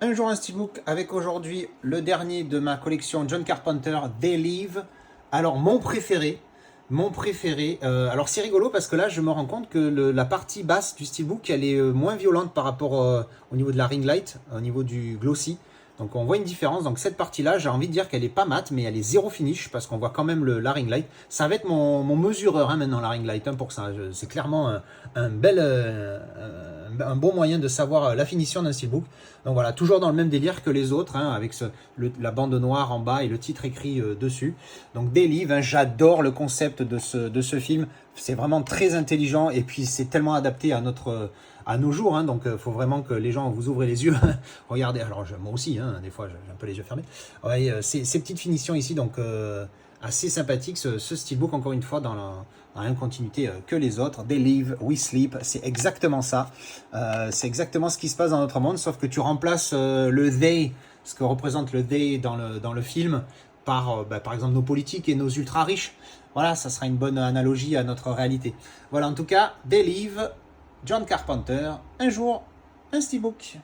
Un jour un steelbook avec aujourd'hui le dernier de ma collection John Carpenter, They Live. Alors mon préféré. Alors c'est rigolo parce que là je me rends compte que la partie basse du steelbook elle est moins violente par rapport au niveau de la ring light, au niveau du glossy. Donc on voit une différence. Donc cette partie-là, j'ai envie de dire qu'elle est pas mate, mais elle est zéro finish parce qu'on voit quand même la ring light. Ça va être mon mesureur maintenant la ring light pour ça. C'est clairement un bon moyen de savoir la finition d'un steelbook. Donc voilà, toujours dans le même délire que les autres, avec la bande noire en bas et le titre écrit dessus. Donc They Live, j'adore le concept de ce film. C'est vraiment très intelligent et puis c'est tellement adapté à nos jours, donc il faut vraiment que les gens vous ouvrent les yeux. Regardez, alors moi aussi, des fois j'ai un peu les yeux fermés. Ouais, ces petites finitions ici, donc assez sympathique ce steelbook, encore une fois dans la même continuité que les autres. They live, we sleep, c'est exactement ça. C'est exactement ce qui se passe dans notre monde, sauf que tu remplaces le they, ce que représente le they dans le film, par exemple nos politiques et nos ultra riches. Voilà, ça sera une bonne analogie à notre réalité. Voilà, en tout cas, They Live, John Carpenter, un jour, un steelbook.